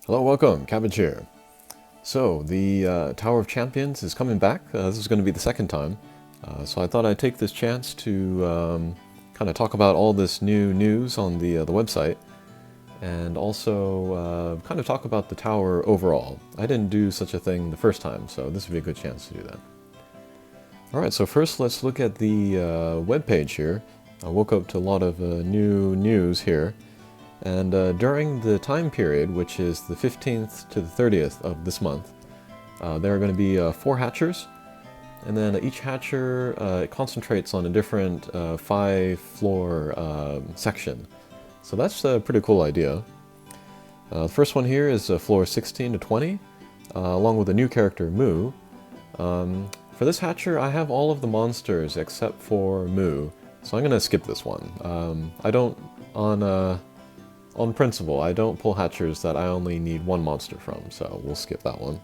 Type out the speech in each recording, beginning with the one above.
Hello, welcome, Cabbage here. So, the Tower of Champions is coming back. This is going to be the second time. So I thought I'd take this chance to kind of talk about all this new news on the website, and also kind of talk about the tower overall. I didn't do such a thing the first time, so this would be a good chance to do that. Alright, so first let's look at the web page here. I woke up to a lot of new news here. And during the time period, which is the 15th to the 30th of this month, there are going to be 4 hatchers, and then each hatcher concentrates on a different 5-floor section. So that's a pretty cool idea. The first one here is floor 16 to 20, along with a new character, Mu. For this hatcher, I have all of the monsters except for Mu, so I'm going to skip this one. I don't, on principle, I don't pull hatchers that I only need 1 monster from, so we'll skip that one.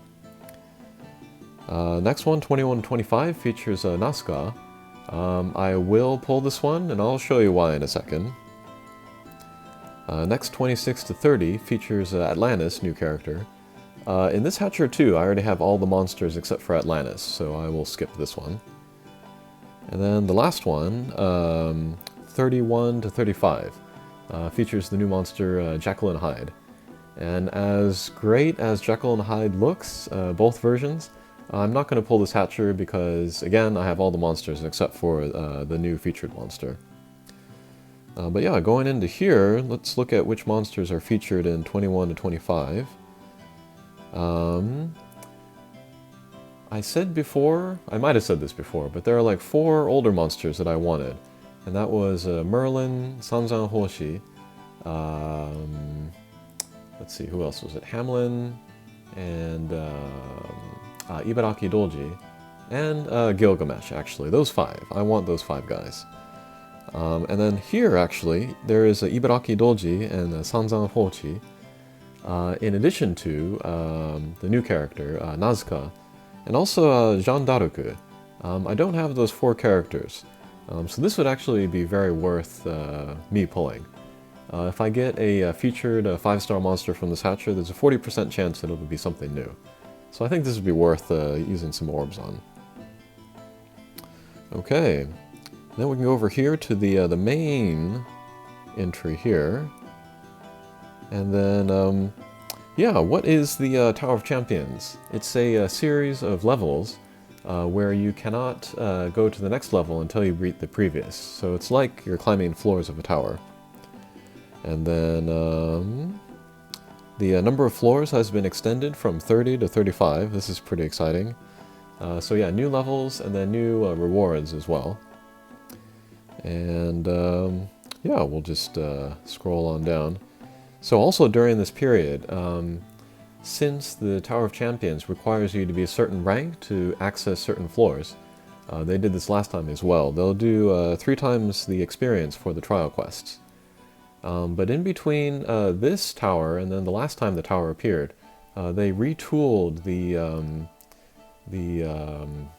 Next one, 21 to 25, features Nazca. I will pull this one, and I'll show you why in a second. Next, 26 to 30, features Atlantis, new character. In this hatcher too, I already have all the monsters except for Atlantis, so I will skip this one. And then the last one, 31 to 35. Features the new monster Jekyll and Hyde. And as great as Jekyll and Hyde looks, both versions, I'm not going to pull this hatcher because, again, I have all the monsters except for the new featured monster. But yeah, going into here, let's look at which monsters are featured in 21 to 25. I said before, I might have said this before, but there are like 4 older monsters that I wanted. And that was Merlin, Sanzan Hoshi, let's see, who else was it? Hamlin, and Ibaraki Dolji, and Gilgamesh, actually. Those 5. I want those 5 guys. And then here, actually, there is Ibaraki Dolji and Sanzan Hoshi, in addition to the new character, Nazca, and also Jean Daruku. I don't have those 4 characters. So this would actually be very worth me pulling. If I get a featured 5-star monster from this hatcher, there's a 40% chance that it'll be something new. So I think this would be worth using some orbs on. Okay, then we can go over here to the main entry here. And then, yeah, what is the Tower of Champions? It's a series of levels where you cannot go to the next level until you beat the previous. So it's like you're climbing floors of a tower. And then the number of floors has been extended from 30 to 35. This is pretty exciting. So yeah, new levels and then new rewards as well. And yeah, we'll just scroll on down. So also during this period, since the Tower of Champions requires you to be a certain rank to access certain floors, they did this last time as well. They'll do 3 times the experience for the trial quests. But in between this tower and then the last time the tower appeared, they retooled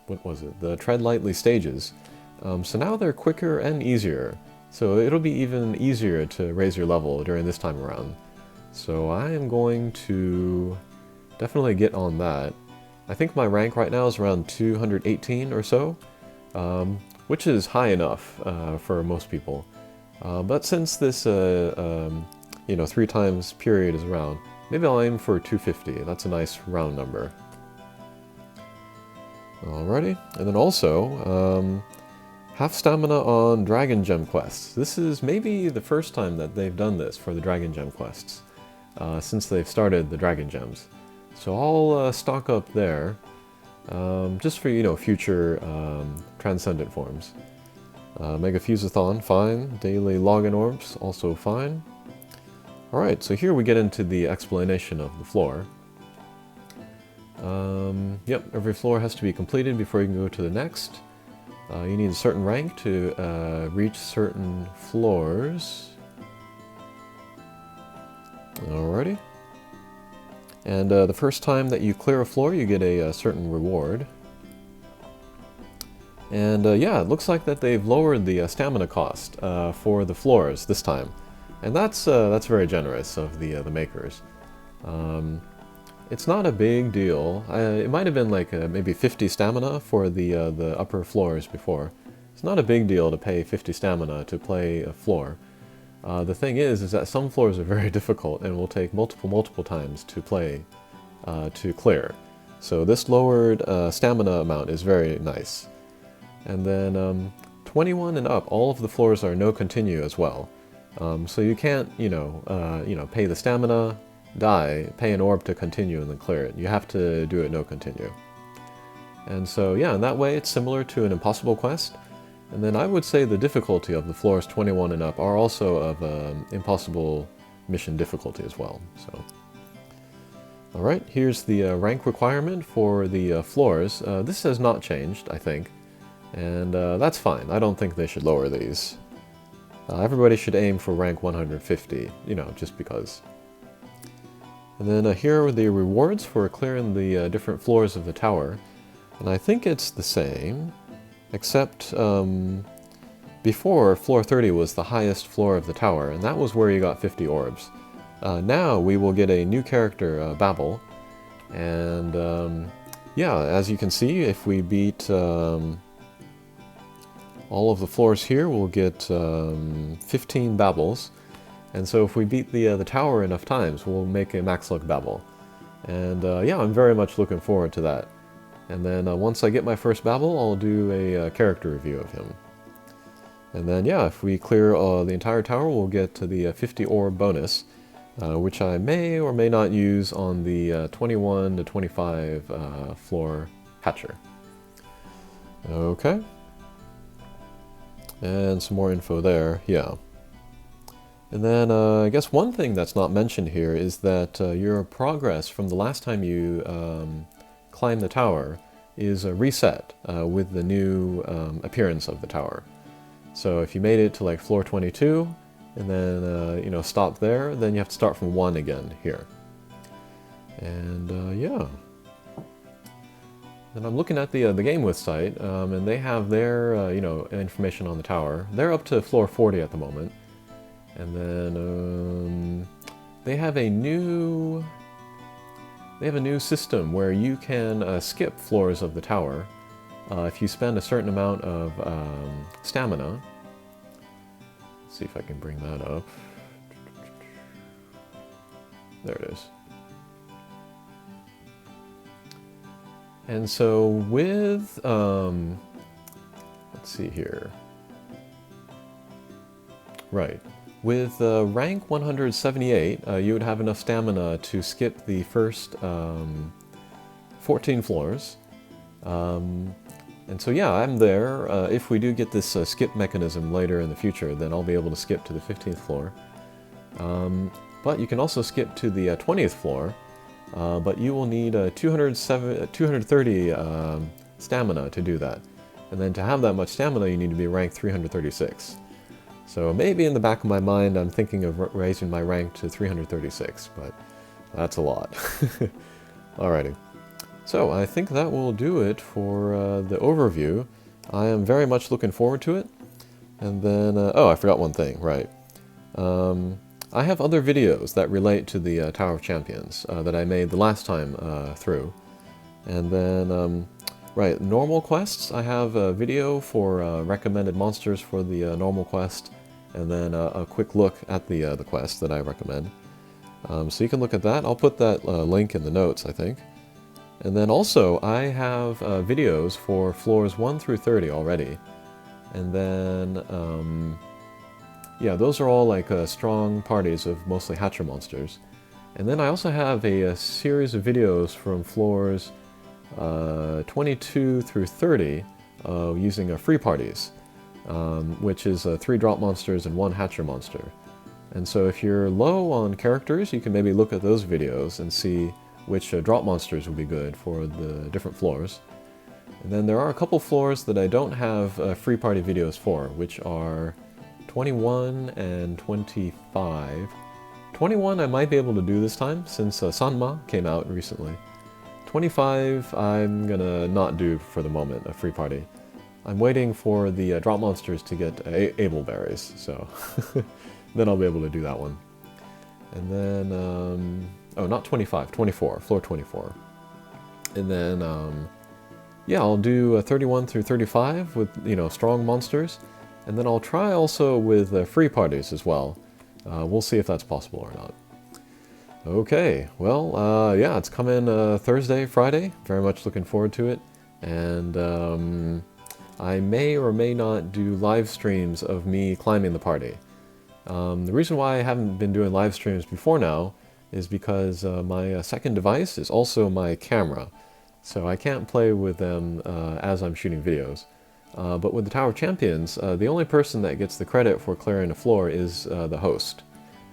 what was it? The Tread Lightly stages. So now they're quicker and easier. So it'll be even easier to raise your level during this time around. So I am going to definitely get on that. I think my rank right now is around 218 or so, which is high enough for most people. But since this 3 times period is around, maybe I'll aim for 250. That's a nice round number. Alrighty, and then also half stamina on Dragon Gem quests. This is maybe the first time that they've done this for the Dragon Gem quests, since they've started the Dragon Gems. So I'll stock up there, just for, future Transcendent forms. Mega Fusathon, fine. Daily Login Orbs, also fine. Alright, so here we get into the explanation of the floor. Yep, every floor has to be completed before you can go to the next. You need a certain rank to reach certain floors. Alrighty. And the first time that you clear a floor, you get a certain reward. And yeah, it looks like that they've lowered the stamina cost for the floors this time. And that's very generous of the makers. It's not a big deal. It might have been like maybe 50 stamina for the upper floors before. It's not a big deal to pay 50 stamina to play a floor. The thing is that some floors are very difficult and will take multiple times to play, to clear. So this lowered stamina amount is very nice. And then 21 and up, all of the floors are no continue as well. So you can't, pay the stamina, die, pay an orb to continue, and then clear it. You have to do it no continue. And so yeah, in that way it's similar to an impossible quest. And then I would say the difficulty of the floors 21 and up are also of impossible mission difficulty as well. So, alright, here's the rank requirement for the floors. This has not changed, I think. And that's fine. I don't think they should lower these. Everybody should aim for rank 150, just because. And then here are the rewards for clearing the different floors of the tower. And I think it's the same, except before, floor 30 was the highest floor of the tower, and that was where you got 50 orbs. Now we will get a new character, Babel, and yeah, as you can see, if we beat all of the floors here, we'll get 15 Babels. And so if we beat the tower enough times, we'll make a max luck Babel. And yeah, I'm very much looking forward to that. And then once I get my first Babel, I'll do a character review of him. And then yeah, if we clear the entire tower, we'll get to the 50 orb bonus, which I may or may not use on the 21 to 25 floor hatcher. Okay. And some more info there, yeah. And then I guess one thing that's not mentioned here is that your progress from the last time you climb the tower is reset with the new appearance of the tower. So if you made it to like floor 22 and then stop there, then you have to start from 1 again here. And yeah. And I'm looking at the GameWith site, and they have their information on the tower. They're up to floor 40 at the moment, and then they have a new system where you can skip floors of the tower if you spend a certain amount of stamina. Let's see if I can bring that up. There it is. And so with, let's see here. Right. With rank 178, you would have enough stamina to skip the first 14 floors. And so yeah, I'm there. If we do get this skip mechanism later in the future, then I'll be able to skip to the 15th floor. But you can also skip to the 20th floor. But you will need 230 stamina to do that. And then to have that much stamina, you need to be rank 336. So maybe in the back of my mind, I'm thinking of raising my rank to 336, but that's a lot. Alrighty. So I think that will do it for the overview. I am very much looking forward to it. And then, oh, I forgot one thing, right. I have other videos that relate to the Tower of Champions that I made the last time through. And then, right, normal quests, I have a video for recommended monsters for the normal quest, and then a quick look at the quest that I recommend. So you can look at that. I'll put that link in the notes, I think. And then also, I have videos for floors 1 through 30 already. And then, yeah, those are all like strong parties of mostly Hatcher monsters. And then I also have a series of videos from floors 22 through 30 using free parties, which is 3 drop monsters and 1 Hatcher monster. And so if you're low on characters, you can maybe look at those videos and see which drop monsters would be good for the different floors. And then there are a couple floors that I don't have free party videos for, which are 21 and 25. 21 I might be able to do this time, since Sanma came out recently. 25 I'm gonna not do for the moment, a free party. I'm waiting for the drop monsters to get able berries, so then I'll be able to do that one. And then, Oh, not 25, 24, floor 24. And then, yeah, I'll do 31 through 35 with, strong monsters. And then I'll try also with free parties as well. We'll see if that's possible or not. Okay, well, yeah, it's coming Thursday, Friday. Very much looking forward to it. And I may or may not do live streams of me climbing the party. The reason why I haven't been doing live streams before now is because my second device is also my camera. So I can't play with them as I'm shooting videos. But with the Tower of Champions, the only person that gets the credit for clearing a floor is the host.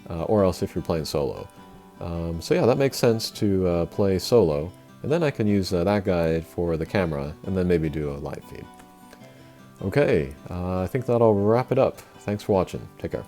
Or else if you're playing solo. So yeah, that makes sense to play solo, and then I can use that guide for the camera, and then maybe do a live feed. Okay, I think that'll wrap it up. Thanks for watching. Take care.